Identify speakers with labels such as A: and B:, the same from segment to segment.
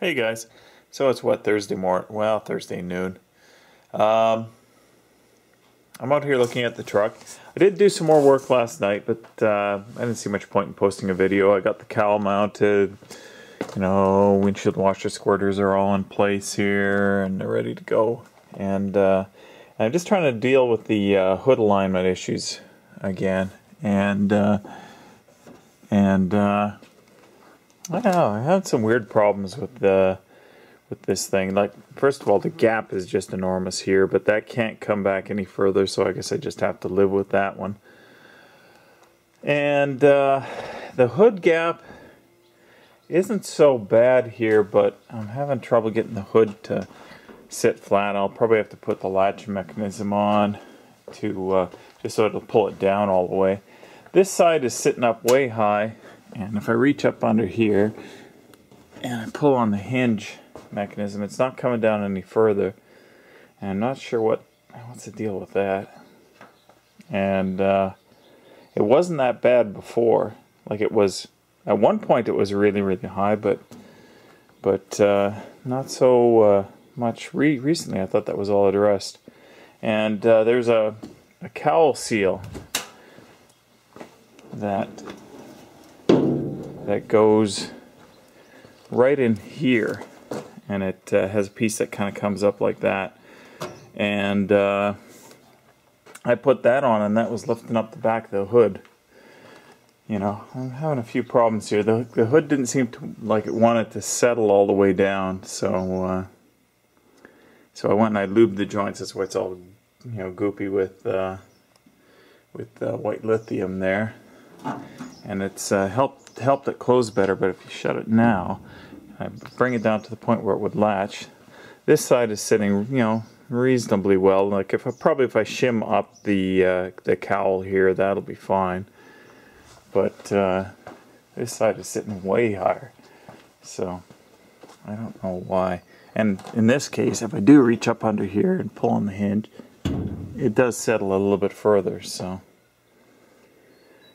A: Hey guys, so it's what, Thursday morning? Well, Thursday noon. I'm out here looking at the truck. I did do some more work last night, but I didn't see much point in posting a video. I got the cowl mounted, windshield washer squirters are all in place here and they're ready to go. And I'm just trying to deal with the hood alignment issues again. And I don't know, I had some weird problems with this thing. Like, first of all, the gap is just enormous here, but that can't come back any further, so I guess I just have to live with that one. And the hood gap isn't so bad here, but I'm having trouble getting the hood to sit flat. I'll probably have to put the latch mechanism on to just so it'll pull it down all the way. This side is sitting up way high, and if I reach up under here and I pull on the hinge mechanism, it's not coming down any further. And I'm not sure what's the deal with that. And it wasn't that bad before. Like, it was at one point it was really, really high, but not so much recently. I thought that was all addressed. And there's a cowl seal that goes right in here, and it has a piece that kind of comes up like that, and I put that on, and that was lifting up the back of the hood. I'm having a few problems here. The hood didn't seem to like it wanted to settle all the way down, so I went and I lubed the joints. That's why it's all goopy with white lithium there, and it's helped it close better. But if you shut it now, I bring it down to the point where it would latch. This side is sitting, reasonably well. Like, if I shim up the cowl here, that'll be fine. But this side is sitting way higher, so I don't know why. And in this case, if I do reach up under here and pull on the hinge, it does settle a little bit further. So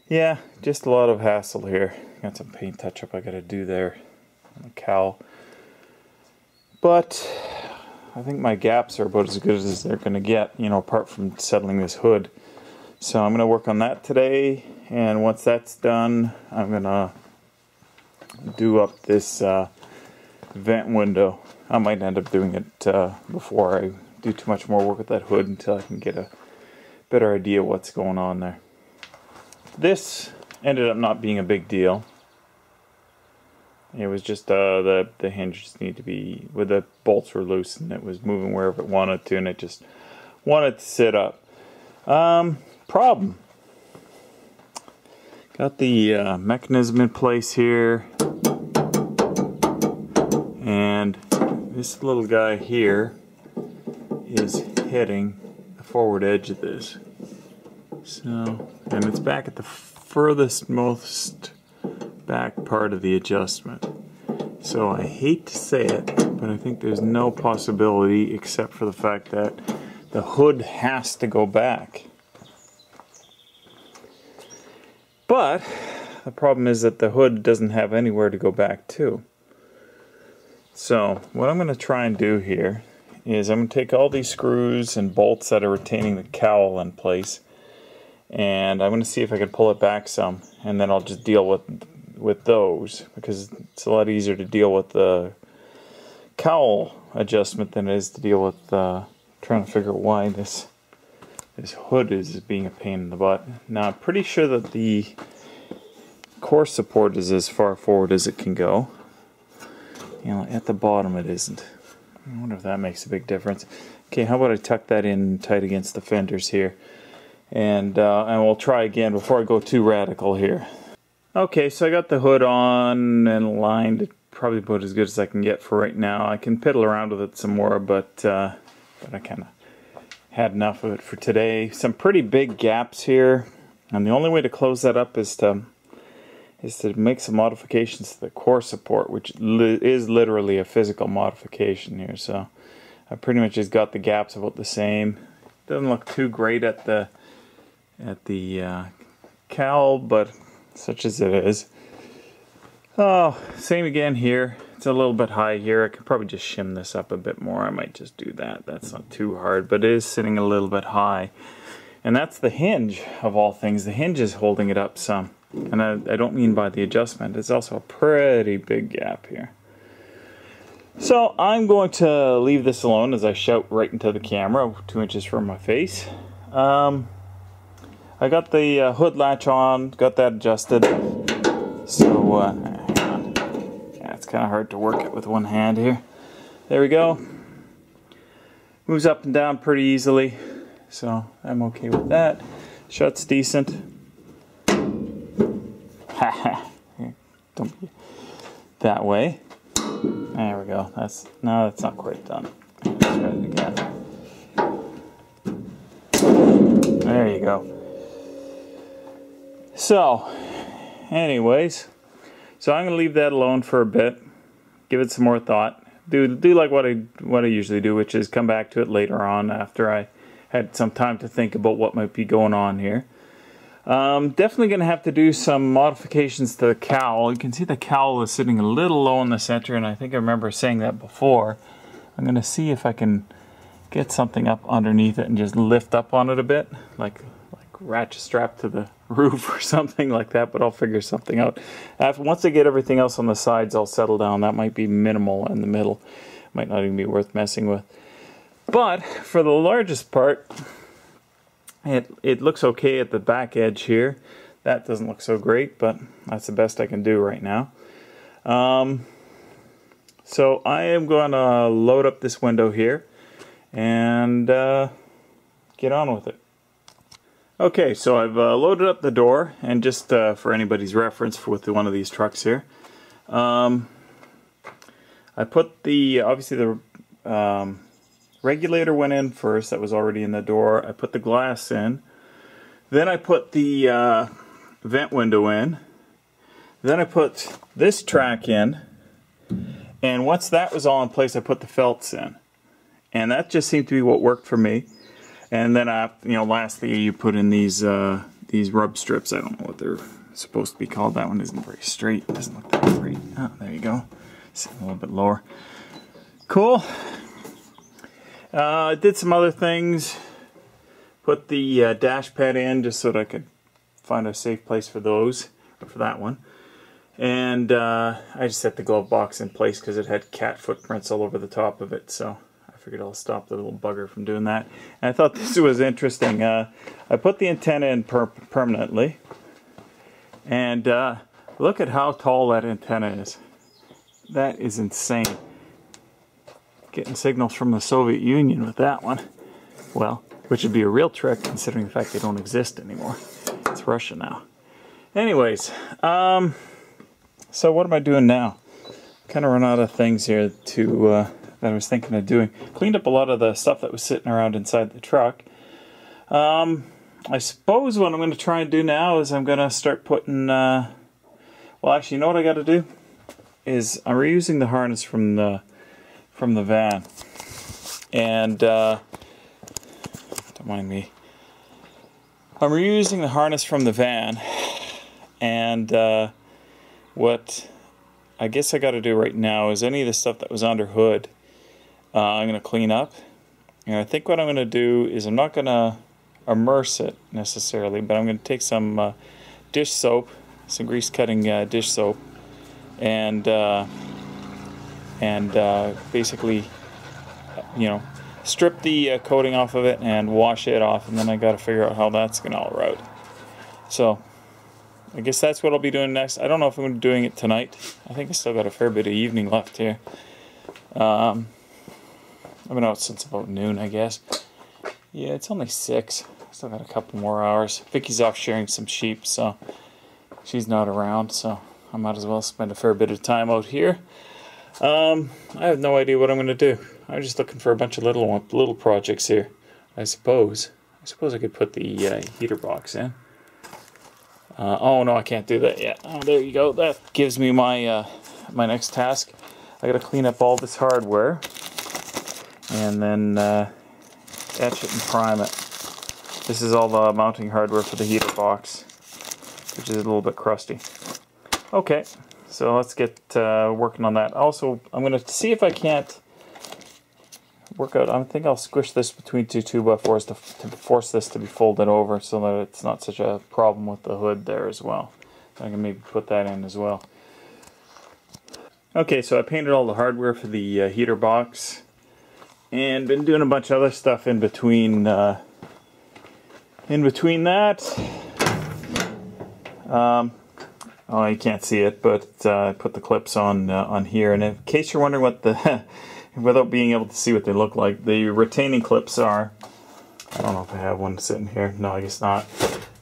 A: yeah, just a lot of hassle here. Got some paint touch-up I got to do there on the cowl. But I think my gaps are about as good as they're going to get, apart from settling this hood. So I'm going to work on that today, and once that's done, I'm going to do up this vent window. I might end up doing it before I do too much more work with that hood, until I can get a better idea what's going on there. This ended up not being a big deal. It was just the hinge just needed to be, where the bolts were loose, and it was moving wherever it wanted to, and it just wanted to sit up. Problem. Got the mechanism in place here, and this little guy here is hitting the forward edge of this. So, and it's back at the furthest most back part of the adjustment. So I hate to say it, but I think there's no possibility except for the fact that the hood has to go back. But the problem is that the hood doesn't have anywhere to go back to. So what I'm going to try and do here is I'm going to take all these screws and bolts that are retaining the cowl in place, and I'm going to see if I can pull it back some, and then I'll just deal with those, because it's a lot easier to deal with the cowl adjustment than it is to deal with trying to figure out why this hood is being a pain in the butt. Now, I'm pretty sure that the core support is as far forward as it can go. At the bottom it isn't. I wonder if that makes a big difference. Okay, how about I tuck that in tight against the fenders here, and we'll try again before I go too radical here. Okay, so I got the hood on and aligned, probably about as good as I can get for right now. I can piddle around with it some more, but I kind of had enough of it for today. Some pretty big gaps here, and the only way to close that up is to make some modifications to the core support, which is literally a physical modification here. So I pretty much just got the gaps about the same. Doesn't look too great at the cowl, but such as it is. Oh, same again here. it's a little bit high here. I could probably just shim this up a bit more. I might just do that. That's not too hard, but it is sitting a little bit high. And that's the hinge of all things. The hinge is holding it up some. And I don't mean by the adjustment. It's also a pretty big gap here. So I'm going to leave this alone as I shout right into the camera, 2 inches from my face. I got the hood latch on, got that adjusted. So, hang on. Yeah, it's kind of hard to work it with one hand here. There we go. Moves up and down pretty easily, so I'm okay with that. Shuts decent. Don't be that way. There we go. That's not quite done. Let's try it again. There you go. So, anyways, so I'm gonna leave that alone for a bit. Give it some more thought. Do like what I usually do, which is come back to it later on after I had some time to think about what might be going on here. Definitely going to have to do some modifications to the cowl. You can see the cowl is sitting a little low in the center, and I think I remember saying that before. I'm going to see if I can get something up underneath it and just lift up on it a bit, like ratchet strap to the roof or something like that, but I'll figure something out. Once I get everything else on the sides, I'll settle down. That might be minimal in the middle. Might not even be worth messing with. But for the largest part, it looks okay at the back edge here. That doesn't look so great, but that's the best I can do right now. So I am going to load up this window here and get on with it. Okay, so I've loaded up the door, and just for anybody's reference with one of these trucks here, I put obviously the regulator went in first. That was already in the door. I put the glass in. Then I put the vent window in. Then I put this track in. And once that was all in place, I put the felts in. And that just seemed to be what worked for me. And then, lastly, you put in these rub strips. I don't know what they're supposed to be called. That one isn't very straight. It doesn't look that great. Oh, there you go. Sitting a little bit lower. Cool. Did some other things. Put the dash pad in just so that I could find a safe place for those, or for that one. And I just set the glove box in place because it had cat footprints all over the top of it, so I figured I'll stop the little bugger from doing that. And I thought this was interesting. I put the antenna in permanently, and look at how tall that antenna is. That is insane. Getting signals from the Soviet Union with that one. Well, which would be a real trick considering the fact they don't exist anymore. It's Russia now. Anyways, so what am I doing now? Kind of run out of things here that I was thinking of doing. Cleaned up a lot of the stuff that was sitting around inside the truck. I suppose what I'm going to try and do now is I'm going to start putting, well, actually, you know what I got to do? Is I'm reusing the harness from the van. And, don't mind me. I'm reusing the harness from the van. And, what I guess I got to do right now is any of the stuff that was under hood, I'm going to clean up. And I think what I'm going to do is I'm not going to immerse it necessarily, but I'm going to take some dish soap, some grease cutting dish soap, and basically, strip the coating off of it and wash it off, and then I got to figure out how that's going to all route. So I guess that's what I'll be doing next. I don't know if I'm going to be doing it tonight. I think I still got a fair bit of evening left here. I've been out since about noon, I guess. Yeah, it's only 6. Still got a couple more hours. Vicky's off shearing some sheep, so she's not around, so I might as well spend a fair bit of time out here. I have no idea what I'm going to do. I'm just looking for a bunch of little projects here. I suppose I could put the heater box in. Oh no, I can't do that yet. Oh, there you go. That gives me my my next task. I got to clean up all this hardware and then etch it and prime it. This is all the mounting hardware for the heater box, which is a little bit crusty. Okay, so let's get working on that. Also, I'm going to see if I can't work out. I think I'll squish this between two 2x4s to force this to be folded over so that it's not such a problem with the hood there as well. I can maybe put that in as well. Okay, so I painted all the hardware for the heater box and been doing a bunch of other stuff in between that. Oh, you can't see it, but I put the clips on here. And in case you're wondering what the, without being able to see what they look like, the retaining clips are, I don't know if I have one sitting here. No, I guess not.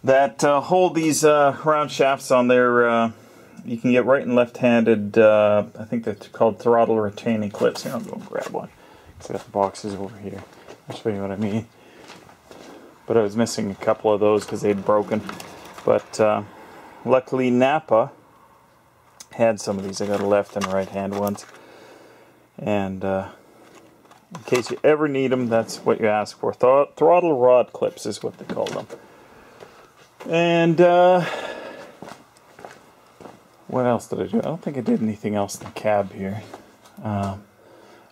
A: That hold these round shafts on there. You can get right and left-handed, I think they're called throttle retaining clips. Here, I'll go and grab one. I got the boxes over here. I'll show you what I mean. But I was missing a couple of those because they'd broken. But luckily Napa had some of these. I got a left and a right-hand ones. And in case you ever need them, that's what you ask for. Throttle rod clips is what they call them. And what else did I do? I don't think I did anything else in the cab here. I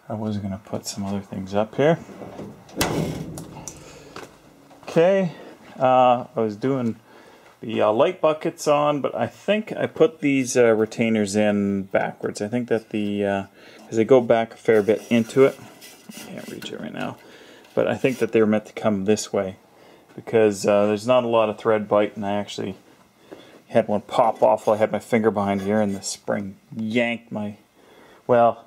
A: was going to put some other things up here. Okay, I was doing the light buckets on, but I think I put these retainers in backwards. I think that because they go back a fair bit into it. I can't reach it right now. But I think that they were meant to come this way because there's not a lot of thread bite, and I actually had one pop off while I had my finger behind here, and the spring yanked my, well,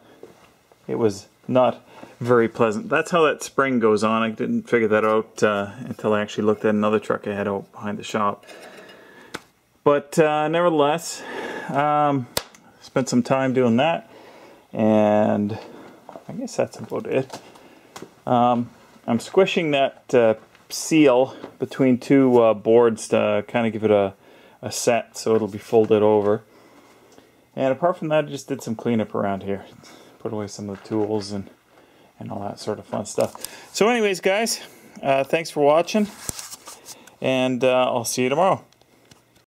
A: it was not very pleasant. That's how that spring goes on. I didn't figure that out until I actually looked at another truck I had out behind the shop. But nevertheless, spent some time doing that, and I guess that's about it. I'm squishing that seal between two boards to kind of give it a set so it'll be folded over. And apart from that, I just did some cleanup around here. Put away some of the tools and all that sort of fun stuff. So anyways, guys, thanks for watching, and I'll see you tomorrow.